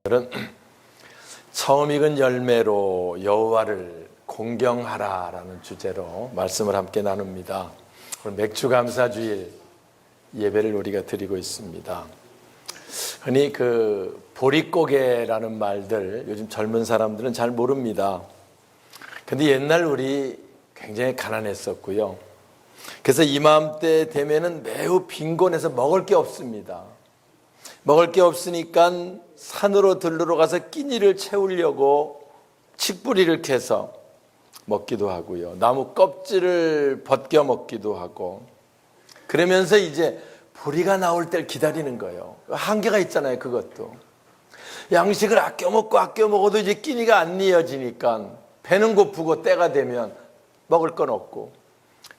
오늘은 처음 익은 열매로 여호와를 공경하라라는 주제로 말씀을 함께 나눕니다. 오늘 맥주감사주일 예배를 우리가 드리고 있습니다. 흔히 보릿고개라는 말들 요즘 젊은 사람들은 잘 모릅니다. 근데 옛날 우리 굉장히 가난했었고요. 그래서 이맘때 되면은 매우 빈곤해서 먹을 게 없습니다. 먹을 게 없으니까 산으로 들르러 가서 끼니를 채우려고 칡뿌리를 캐서 먹기도 하고요. 나무 껍질을 벗겨 먹기도 하고, 그러면서 이제 보리가 나올 때를 기다리는 거예요. 한계가 있잖아요. 그것도 양식을 아껴 먹어도 이제 끼니가 안 이어지니까 배는 고프고 때가 되면 먹을 건 없고,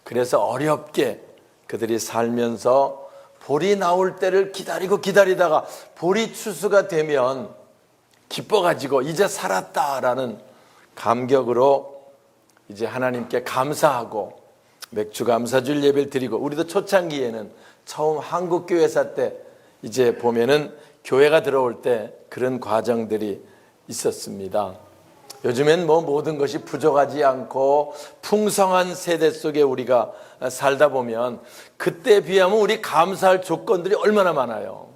그래서 어렵게 그들이 살면서 보리 나올 때를 기다리다가 보리 추수가 되면 기뻐가지고 이제 살았다라는 감격으로 이제 하나님께 감사하고 맥주감사주일 예배를 드리고, 우리도 초창기에는 처음 한국교회사 때 이제 보면은 교회가 들어올 때 그런 과정들이 있었습니다. 요즘엔 모든 것이 부족하지 않고 풍성한 세대 속에 우리가 살다 보면 그때에 비하면 우리 감사할 조건들이 얼마나 많아요.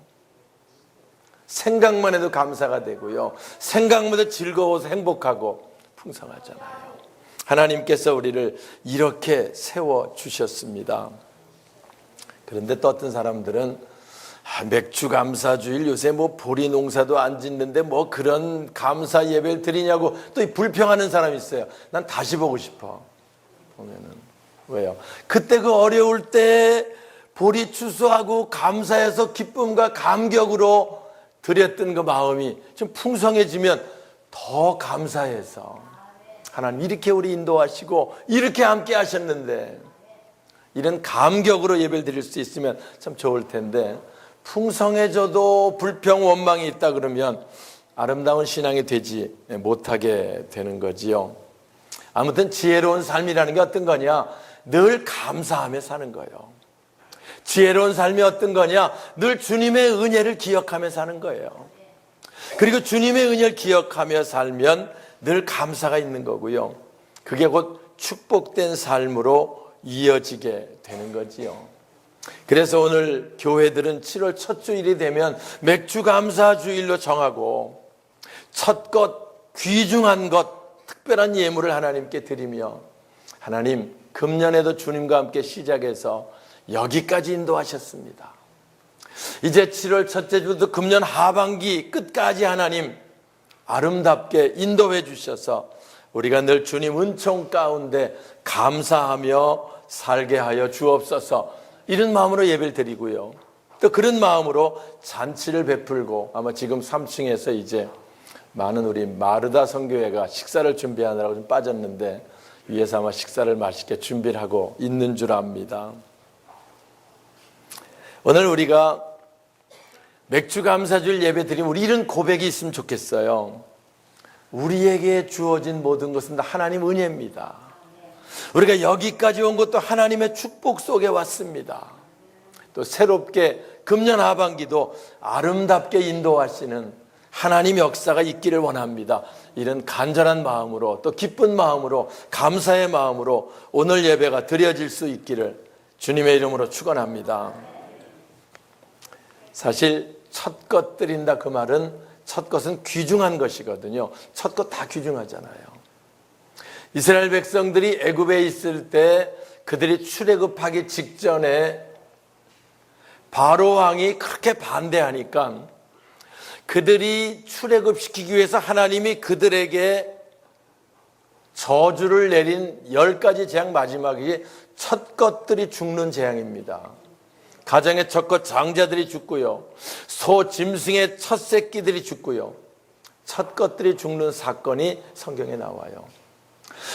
생각만 해도 감사가 되고요. 생각만 해도 즐거워서 행복하고 풍성하잖아요. 하나님께서 우리를 이렇게 세워주셨습니다. 그런데 또 어떤 사람들은 맥주감사주일 요새 보리 농사도 안 짓는데 그런 감사 예배를 드리냐고 또 불평하는 사람이 있어요. 난 다시 보고 싶어. 보면은 왜요? 그때 그 어려울 때 보리 추수하고 감사해서 기쁨과 감격으로 드렸던 그 마음이 좀 풍성해지면 더 감사해서 하나님 이렇게 우리 인도하시고 이렇게 함께 하셨는데, 이런 감격으로 예배를 드릴 수 있으면 참 좋을 텐데, 풍성해져도 불평 원망이 있다 그러면 아름다운 신앙이 되지 못하게 되는 거지요. 아무튼 지혜로운 삶이라는 게 어떤 거냐? 늘 감사하며 사는 거예요. 지혜로운 삶이 어떤 거냐? 늘 주님의 은혜를 기억하며 사는 거예요. 그리고 주님의 은혜를 기억하며 살면 늘 감사가 있는 거고요. 그게 곧 축복된 삶으로 이어지게 되는 거지요. 그래서 오늘 교회들은 7월 첫 주일이 되면 맥주감사주일로 정하고 첫 것, 귀중한 것, 특별한 예물을 하나님께 드리며, 하나님 금년에도 주님과 함께 시작해서 여기까지 인도하셨습니다. 이제 7월 첫째 주도 금년 하반기 끝까지 하나님 아름답게 인도해 주셔서 우리가 늘 주님 은총 가운데 감사하며 살게 하여 주옵소서, 이런 마음으로 예배를 드리고요. 또 그런 마음으로 잔치를 베풀고, 아마 지금 3층에서 이제 많은 우리 마르다 선교회가 식사를 준비하느라고 좀 빠졌는데 위에서 아마 식사를 맛있게 준비를 하고 있는 줄 압니다. 오늘 우리가 맥주감사주일 예배 드리면 우리 이런 고백이 있으면 좋겠어요. 우리에게 주어진 모든 것은 다 하나님 은혜입니다. 우리가 여기까지 온 것도 하나님의 축복 속에 왔습니다. 또 새롭게 금년 하반기도 아름답게 인도하시는 하나님 역사가 있기를 원합니다. 이런 간절한 마음으로, 또 기쁜 마음으로, 감사의 마음으로 오늘 예배가 드려질 수 있기를 주님의 이름으로 축원합니다. 사실 첫 것 드린다 그 말은 첫 것은 귀중한 것이거든요. 첫 것 다 귀중하잖아요. 이스라엘 백성들이 애굽에 있을 때 그들이 출애굽하기 직전에 바로 왕이 그렇게 반대하니까 그들이 출애굽시키기 위해서 하나님이 그들에게 저주를 내린 10가지 재앙 마지막이 첫 것들이 죽는 재앙입니다. 가정의 첫 것 장자들이 죽고요, 소 짐승의 첫 새끼들이 죽고요, 첫 것들이 죽는 사건이 성경에 나와요.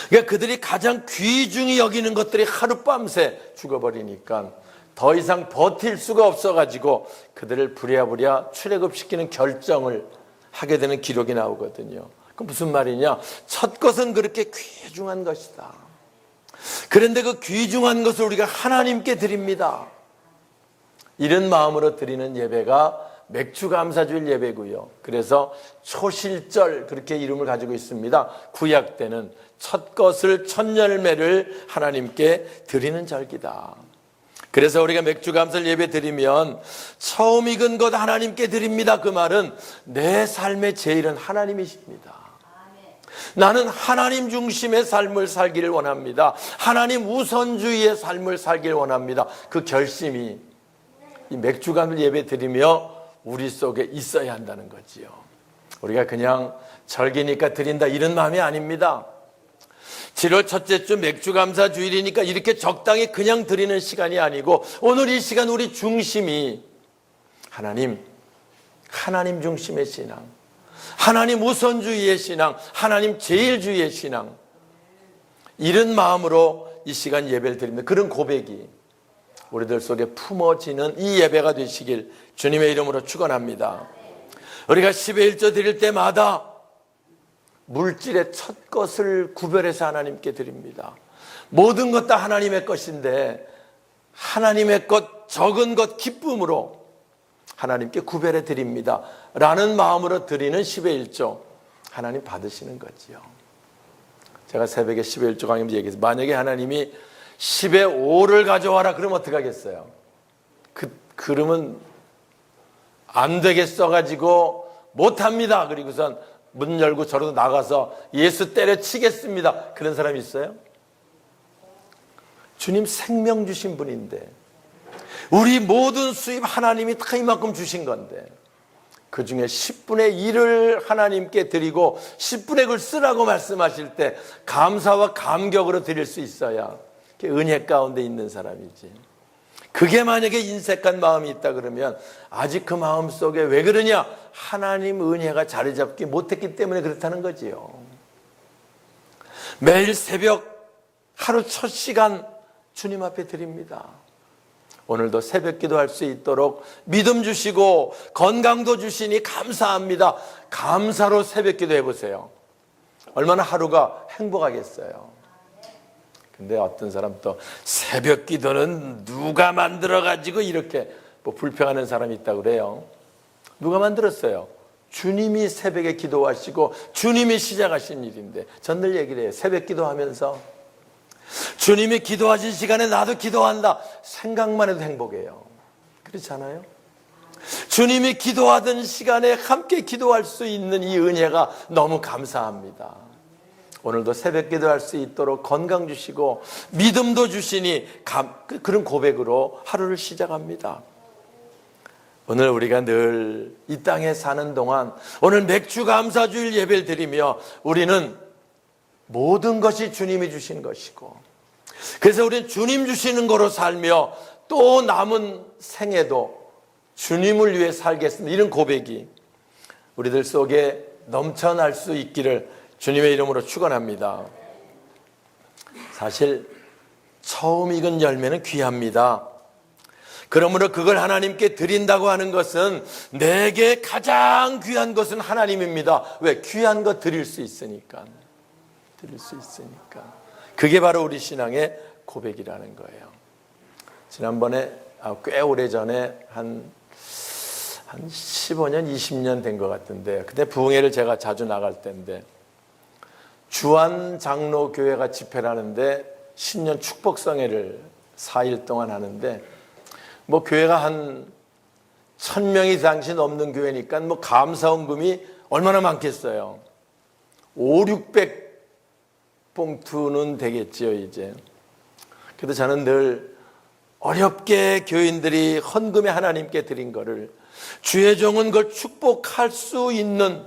그러니까 그들이 가장 귀중히 여기는 것들이 하룻밤새 죽어버리니까 더 이상 버틸 수가 없어가지고 그들을 부랴부랴 출애굽시키는 결정을 하게 되는 기록이 나오거든요. 그 무슨 말이냐? 첫 것은 그렇게 귀중한 것이다. 그런데 그 귀중한 것을 우리가 하나님께 드립니다. 이런 마음으로 드리는 예배가 맥주 감사주일 예배고요. 그래서 초실절 그렇게 이름을 가지고 있습니다. 구약 때는 첫 것을 첫 열매를 하나님께 드리는 절기다. 그래서 우리가 맥주 감사를 예배 드리면 처음 익은 것 하나님께 드립니다. 그 말은 내 삶의 제일은 하나님이십니다. 나는 하나님 중심의 삶을 살기를 원합니다. 하나님 우선주의의 삶을 살기를 원합니다. 그 결심이 이 맥주 감사를 예배 드리며 우리 속에 있어야 한다는 거지요. 우리가 그냥 절기니까 드린다 이런 마음이 아닙니다. 7월 첫째 주 맥주 감사 주일이니까 이렇게 적당히 그냥 드리는 시간이 아니고 오늘 이 시간 우리 중심이 하나님 중심의 신앙, 하나님 우선주의의 신앙, 하나님 제일주의의 신앙, 이런 마음으로 이 시간 예배를 드립니다. 그런 고백이 우리들 속에 품어지는 이 예배가 되시길 주님의 이름으로 축원합니다. 우리가 10의 1조 드릴 때마다 물질의 첫 것을 구별해서 하나님께 드립니다. 모든 것 다 하나님의 것인데 하나님의 것, 적은 것 기쁨으로 하나님께 구별해 드립니다 라는 마음으로 드리는 10의 1조 하나님 받으시는 거지요. 제가 새벽에 10의 1조 강의에서 얘기해서 만약에 하나님이 10의 5를 가져와라 그러면 어떻게 하겠어요? 그러면 안 되겠어 가지고 못합니다. 그리고선 문 열고 저러도 나가서 예수 때려치겠습니다. 그런 사람이 있어요? 주님 생명 주신 분인데 우리 모든 수입 하나님이 다 이만큼 주신 건데 그 중에 10분의 1을 하나님께 드리고 10분의 1을 쓰라고 말씀하실 때 감사와 감격으로 드릴 수 있어야 은혜 가운데 있는 사람이지. 그게 만약에 인색한 마음이 있다 그러면 아직 그 마음 속에 왜 그러냐? 하나님 은혜가 자리 잡기 못했기 때문에 그렇다는 거지요. 매일 새벽 하루 첫 시간 주님 앞에 드립니다. 오늘도 새벽 기도할 수 있도록 믿음 주시고 건강도 주시니 감사합니다. 감사로 새벽 기도 해보세요. 얼마나 하루가 행복하겠어요. 근데 어떤 사람 또 새벽 기도는 누가 만들어가지고 이렇게 뭐 불평하는 사람이 있다고 그래요. 누가 만들었어요? 주님이 새벽에 기도하시고 주님이 시작하신 일인데 전 늘 얘기를 해요. 새벽 기도하면서 주님이 기도하신 시간에 나도 기도한다. 생각만 해도 행복해요. 그렇지 않아요? 주님이 기도하던 시간에 함께 기도할 수 있는 이 은혜가 너무 감사합니다. 오늘도 새벽 기도할 수 있도록 건강 주시고 믿음도 주시니 그런 고백으로 하루를 시작합니다. 오늘 우리가 늘 이 땅에 사는 동안 오늘 맥주 감사주일 예배를 드리며 우리는 모든 것이 주님이 주신 것이고 그래서 우리는 주님 주시는 거로 살며 또 남은 생애도 주님을 위해 살겠습니다. 이런 고백이 우리들 속에 넘쳐날 수 있기를 주님의 이름으로 축원합니다. 사실 처음 익은 열매는 귀합니다. 그러므로 그걸 하나님께 드린다고 하는 것은 내게 가장 귀한 것은 하나님입니다. 왜? 귀한 거 드릴 수 있으니까. 드릴 수 있으니까. 그게 바로 우리 신앙의 고백이라는 거예요. 지난번에 꽤 오래전에 한 15년, 20년 된 것 같은데 그때 부흥회를 제가 자주 나갈 때인데 주안 장로교회가 집회를 하는데 신년 축복성회를 4일 동안 하는데 뭐 교회가 한 1000명이 당시 넘는 교회니까 뭐 감사원금이 얼마나 많겠어요. 500-600봉투는 되겠죠 이제. 그래도 저는 늘 어렵게 교인들이 헌금에 하나님께 드린 거를 주의 종은 그걸 축복할 수 있는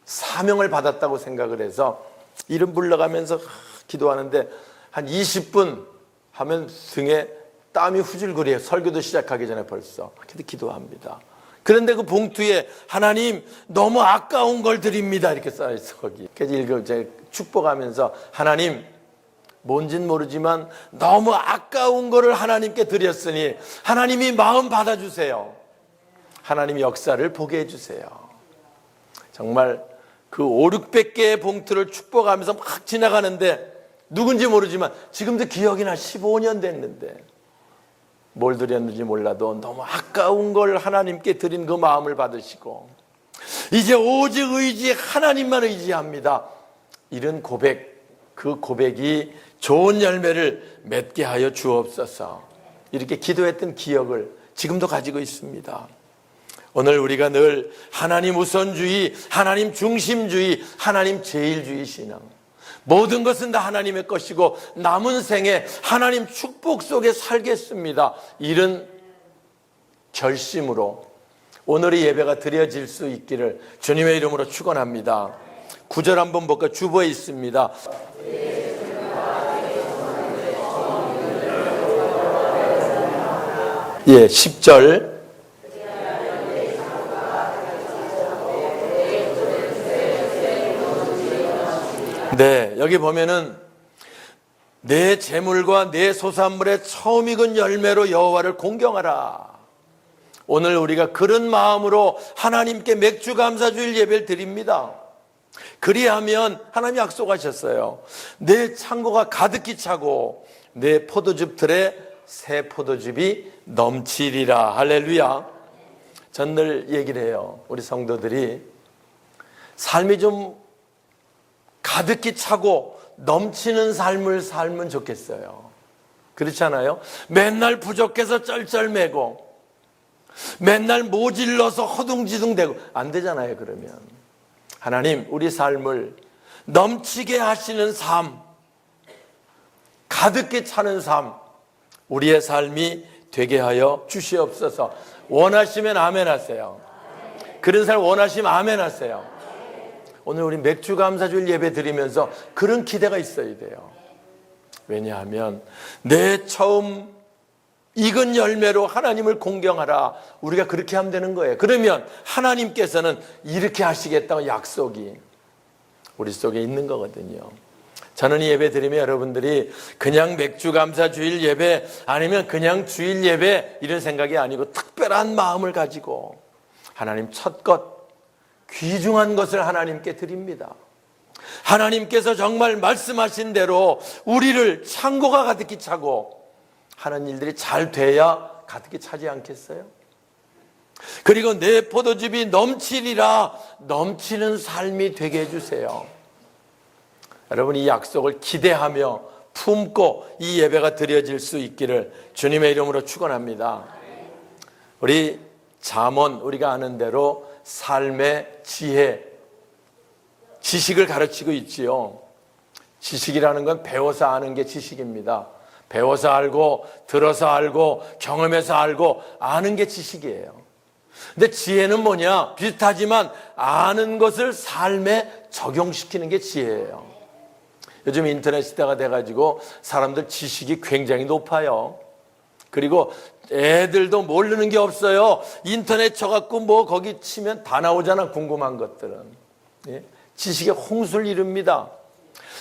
사명을 받았다고 생각을 해서 이름 불러가면서 기도하는데 한 20분 하면 등에 땀이 후줄거려요. 설교도 시작하기 전에 벌써. 그래도 기도합니다. 그런데 그 봉투에 하나님 너무 아까운 걸 드립니다 이렇게 써있어 거기. 그래서 제가 축복하면서 하나님 뭔진 모르지만 너무 아까운 거를 하나님께 드렸으니 하나님이 마음 받아주세요. 하나님 역사를 보게 해주세요. 정말 그 500-600개의 봉투를 축복하면서 막 지나가는데 누군지 모르지만 지금도 기억이 나. 15년 됐는데 뭘 드렸는지 몰라도 너무 아까운 걸 하나님께 드린 그 마음을 받으시고 이제 오직 하나님만 의지합니다. 이런 고백, 그 고백이 좋은 열매를 맺게 하여 주옵소서. 이렇게 기도했던 기억을 지금도 가지고 있습니다. 오늘 우리가 늘 하나님 우선주의, 하나님 중심주의, 하나님 제일주의 신앙, 모든 것은 다 하나님의 것이고 남은 생에 하나님 축복 속에 살겠습니다. 이런 결심으로 오늘의 예배가 드려질 수 있기를 주님의 이름으로 축원합니다. 9절 한번 볼까요? 주보에 있습니다. 예, 10절. 네, 여기 보면은 내 재물과 내 소산물의 처음 익은 열매로 여호와를 공경하라. 오늘 우리가 그런 마음으로 하나님께 맥주 감사주일 예배를 드립니다. 그리하면 하나님이 약속하셨어요. 내 창고가 가득히 차고 내 포도즙 틀에 새 포도즙이 넘치리라. 할렐루야. 전 늘 얘기를 해요. 우리 성도들이 삶이 좀 가득히 차고 넘치는 삶을 살면 좋겠어요. 그렇지 않아요? 맨날 부족해서 쩔쩔매고 맨날 모질러서 허둥지둥대고 안 되잖아요. 그러면 하나님, 우리 삶을 넘치게 하시는 삶, 가득히 차는 삶, 우리의 삶이 되게 하여 주시옵소서. 원하시면 아멘 하세요. 그런 삶 원하시면 아멘 하세요. 오늘 우리 맥주 감사주일 예배 드리면서 그런 기대가 있어야 돼요. 왜냐하면 내 처음 익은 열매로 하나님을 공경하라. 우리가 그렇게 하면 되는 거예요. 그러면 하나님께서는 이렇게 하시겠다고 약속이 우리 속에 있는 거거든요. 저는 이 예배 드리면 여러분들이 그냥 맥주 감사 주일 예배 아니면 그냥 주일 예배 이런 생각이 아니고 특별한 마음을 가지고 하나님 첫 것, 귀중한 것을 하나님께 드립니다. 하나님께서 정말 말씀하신 대로 우리를 창고가 가득히 차고 하는 일들이 잘 돼야 가득히 차지 않겠어요? 그리고 내 포도즙이 넘치리라. 넘치는 삶이 되게 해주세요. 여러분, 이 약속을 기대하며 품고 이 예배가 드려질 수 있기를 주님의 이름으로 축원합니다. 우리 잠언, 우리가 아는 대로 삶의 지혜, 지식을 가르치고 있지요. 지식이라는 건 배워서 아는 게 지식입니다. 배워서 알고 들어서 알고 경험해서 알고 아는 게 지식이에요. 근데 지혜는 뭐냐? 비슷하지만 아는 것을 삶에 적용시키는 게 지혜예요. 요즘 인터넷 시대가 돼가지고 사람들 지식이 굉장히 높아요. 그리고 애들도 모르는 게 없어요. 인터넷 쳐갖고 뭐 거기 치면 다 나오잖아. 궁금한 것들은. 예? 지식의 홍수를 이룹니다.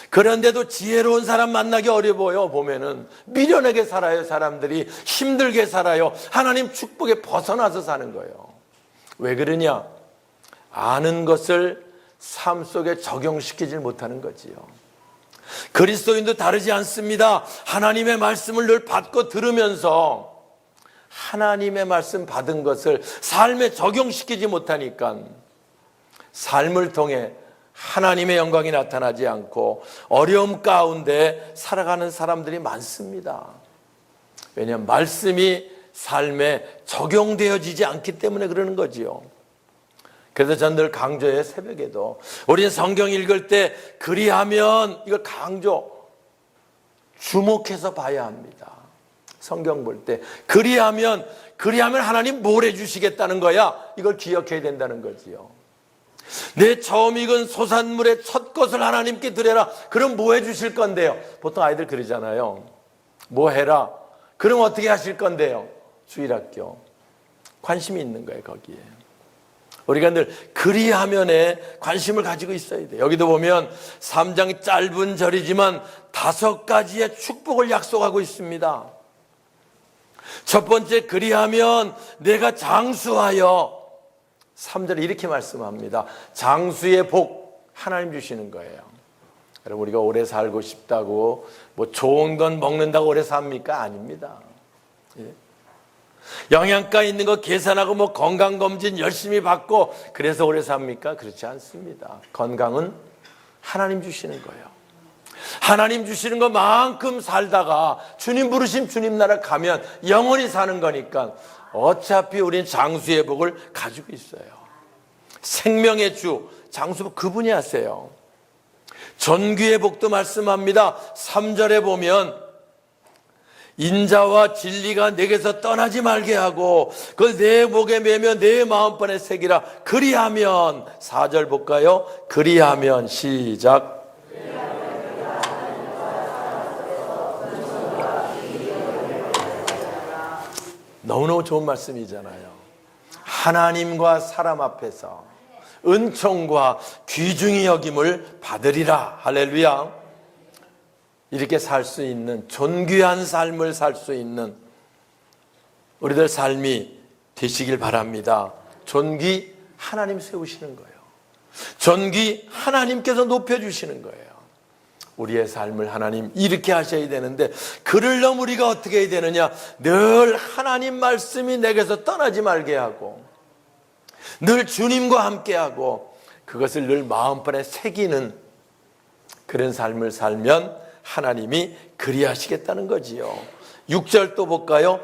그런데도 지혜로운 사람 만나기 어려워요. 보면은 미련하게 살아요. 사람들이 힘들게 살아요. 하나님 축복에 벗어나서 사는 거예요. 왜 그러냐? 아는 것을 삶 속에 적용시키질 못하는 거지요. 그리스도인도 다르지 않습니다. 하나님의 말씀을 늘 받고 들으면서 하나님의 말씀 받은 것을 삶에 적용시키지 못하니까 삶을 통해 하나님의 영광이 나타나지 않고 어려움 가운데 살아가는 사람들이 많습니다. 왜냐하면 말씀이 삶에 적용되어지지 않기 때문에 그러는 거지요. 그래서 전 늘 강조해요. 새벽에도 우리는 성경 읽을 때 그리하면 이걸 강조 주목해서 봐야 합니다. 성경 볼 때 그리하면 하나님 뭘 해주시겠다는 거야. 이걸 기억해야 된다는 거지요. 내 처음 익은 소산물의 첫 것을 하나님께 드려라. 그럼 뭐 해주실 건데요? 보통 아이들 그러잖아요. 뭐 해라. 그럼 어떻게 하실 건데요? 주일학교. 관심이 있는 거예요. 거기에. 우리가 늘 그리하면에 관심을 가지고 있어야 돼요. 여기도 보면 3장 짧은 절이지만 5가지의 축복을 약속하고 있습니다. 첫 번째, 그리하면 내가 장수하여 3절에 이렇게 말씀합니다. 장수의 복 하나님 주시는 거예요. 여러분, 우리가 오래 살고 싶다고 뭐 좋은 건 먹는다고 오래 삽니까? 아닙니다. 예? 영양가 있는 거 계산하고 뭐 건강검진 열심히 받고 그래서 오래 삽니까? 그렇지 않습니다. 건강은 하나님 주시는 거예요. 하나님 주시는 것만큼 살다가 주님 부르심 주님 나라 가면 영원히 사는 거니까 어차피 우린 장수의 복을 가지고 있어요. 생명의 주 장수 그분이 하세요. 존귀의 복도 말씀합니다. 3절에 보면 인자와 진리가 내게서 떠나지 말게 하고 그걸 내 목에 매며 내 마음판에 새기라. 그리하면 4절 볼까요? 그리하면 시작. 너무너무 좋은 말씀이잖아요. 하나님과 사람 앞에서 은총과 귀중히 여김을 받으리라. 할렐루야. 이렇게 살 수 있는 존귀한 삶을 살 수 있는 우리들 삶이 되시길 바랍니다. 존귀 하나님 세우시는 거예요. 존귀 하나님께서 높여주시는 거예요. 우리의 삶을 하나님 이렇게 하셔야 되는데 그러려면 우리가 어떻게 해야 되느냐? 늘 하나님 말씀이 내게서 떠나지 말게 하고 늘 주님과 함께하고 그것을 늘 마음판에 새기는 그런 삶을 살면 하나님이 그리하시겠다는 거지요. 6절 또 볼까요?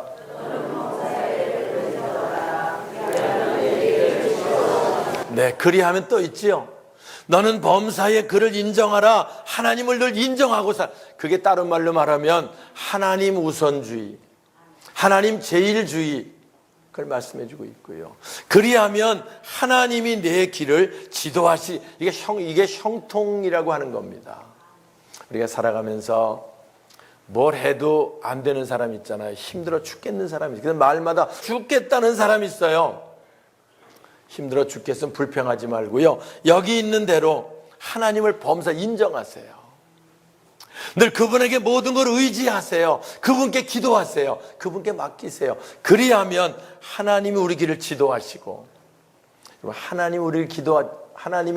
네, 그리하면 또 있지요. 너는 범사의 그를 인정하라. 하나님을 늘 인정하고 그게 다른 말로 말하면 하나님 우선주의, 하나님 제일주의 그걸 말씀해 주고 있고요. 그리하면 하나님이 내 길을 이게 형통이라고 하는 겁니다. 우리가 살아가면서 뭘 해도 안 되는 사람 있잖아요. 힘들어 죽겠는 사람이 있어요. 그래서 말마다 죽겠다는 사람이 있어요. 힘들어 죽겠으면 불평하지 말고요. 여기 있는 대로 하나님을 범사 인정하세요. 늘 그분에게 모든 걸 의지하세요. 그분께 기도하세요. 그분께 맡기세요. 그리하면 하나님이 우리 길을 지도하시고 하나님이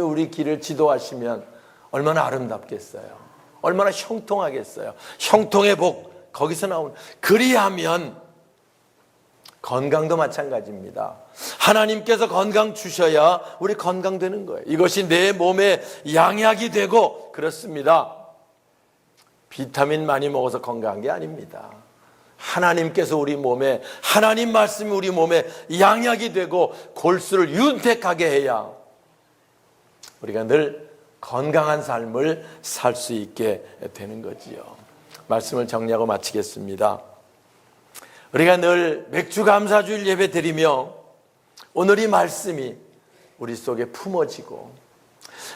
우리 길을 지도하시면 얼마나 아름답겠어요. 얼마나 형통하겠어요. 형통의 복 거기서 나오는 그리하면 건강도 마찬가지입니다. 하나님께서 건강 주셔야 우리 건강되는 거예요. 이것이 내 몸에 양약이 되고 그렇습니다. 비타민 많이 먹어서 건강한 게 아닙니다. 하나님께서 우리 몸에 하나님 말씀이 우리 몸에 양약이 되고 골수를 윤택하게 해야 우리가 늘 건강한 삶을 살 수 있게 되는 거지요. 말씀을 정리하고 마치겠습니다. 우리가 늘 맥주 감사주일 예배 드리며 오늘 이 말씀이 우리 속에 품어지고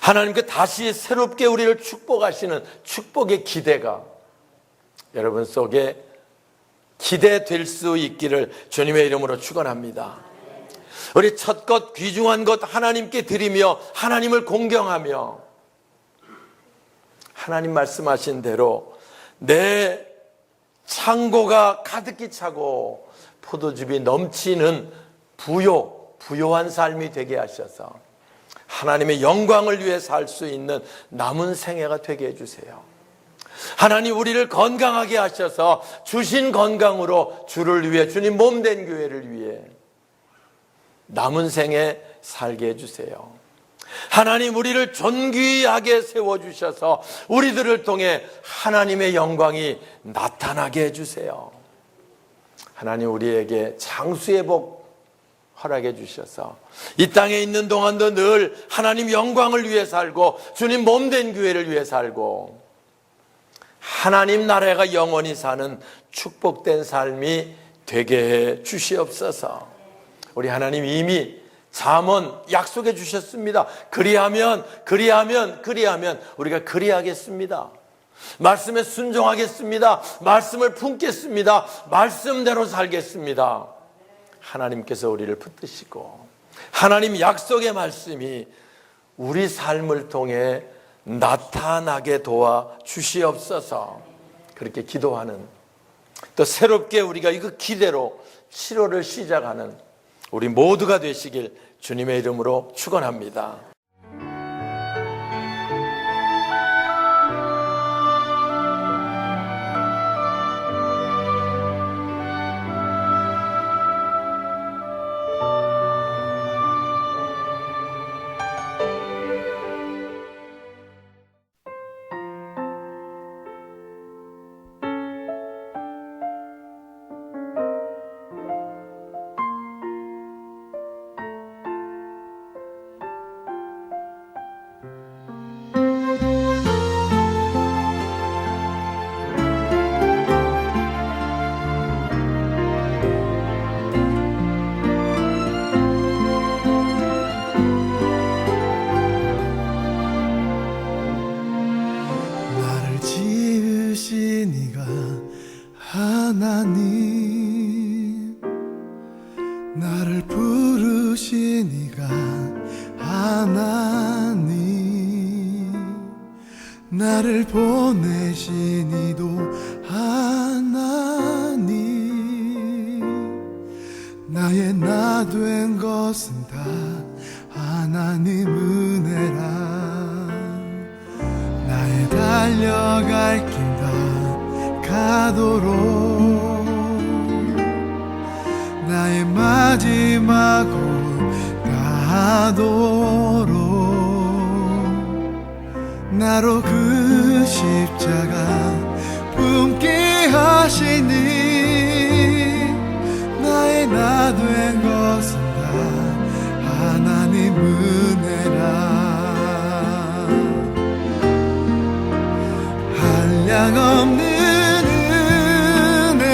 하나님께 다시 새롭게 우리를 축복하시는 축복의 기대가 여러분 속에 기대될 수 있기를 주님의 이름으로 축원합니다. 우리 첫 것 귀중한 것 하나님께 드리며 하나님을 공경하며 하나님 말씀하신 대로 내 창고가 가득히 차고 포도즙이 넘치는 부요한 삶이 되게 하셔서 하나님의 영광을 위해 살 수 있는 남은 생애가 되게 해주세요. 하나님 우리를 건강하게 하셔서 주신 건강으로 주를 위해 주님 몸된 교회를 위해 남은 생에 살게 해주세요. 하나님 우리를 존귀하게 세워주셔서 우리들을 통해 하나님의 영광이 나타나게 해주세요. 하나님 우리에게 장수의 복 허락해 주셔서 이 땅에 있는 동안도 늘 하나님 영광을 위해 살고 주님 몸된 교회를 위해 살고 하나님 나라가 영원히 사는 축복된 삶이 되게 해 주시옵소서. 우리 하나님 이미 잠언 약속해 주셨습니다. 그리하면 우리가 그리하겠습니다. 말씀에 순종하겠습니다. 말씀을 품겠습니다. 말씀대로 살겠습니다. 하나님께서 우리를 붙드시고 하나님 약속의 말씀이 우리 삶을 통해 나타나게 도와 주시옵소서. 그렇게 기도하는 또 새롭게 우리가 이거 기대로 7월을 시작하는 우리 모두가 되시길 주님의 이름으로 축원합니다. 이가 하나님, 나를 보내신 이도 하나님, 나의 나 된 것은 다 하나님 은혜라. 나의 달려갈 길 다 가도록, 나의 마지막 올 다하도록, 나로 그 십자가 품게 하시니, 나의 나 된 것은 다 하나님 은혜라. 한량없는 은혜,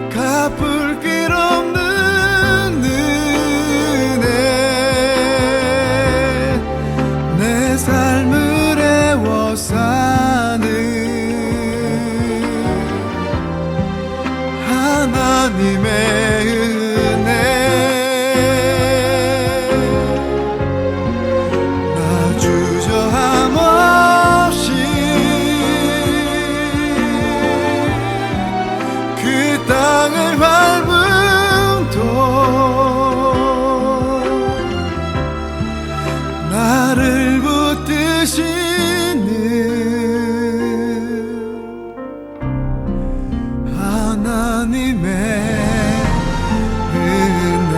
갚을 길 없는 은혜, 내 삶을 애워사는 하나님의 은혜. 나 주저함 없이 그 땅을 밟음도, 나를 붙드시는 하나님의 은혜.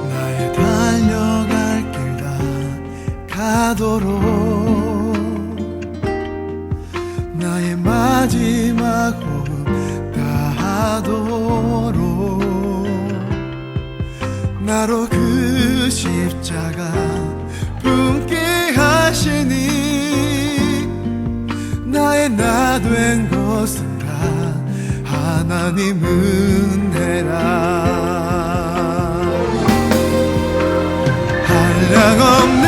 나의 달려갈 길 다 가도록, 나의 마지막 호흡 다하도록, 나로 그 십자가 품게 하시니, 나의 나 된 것은 다 하나님 은혜라. 한량없는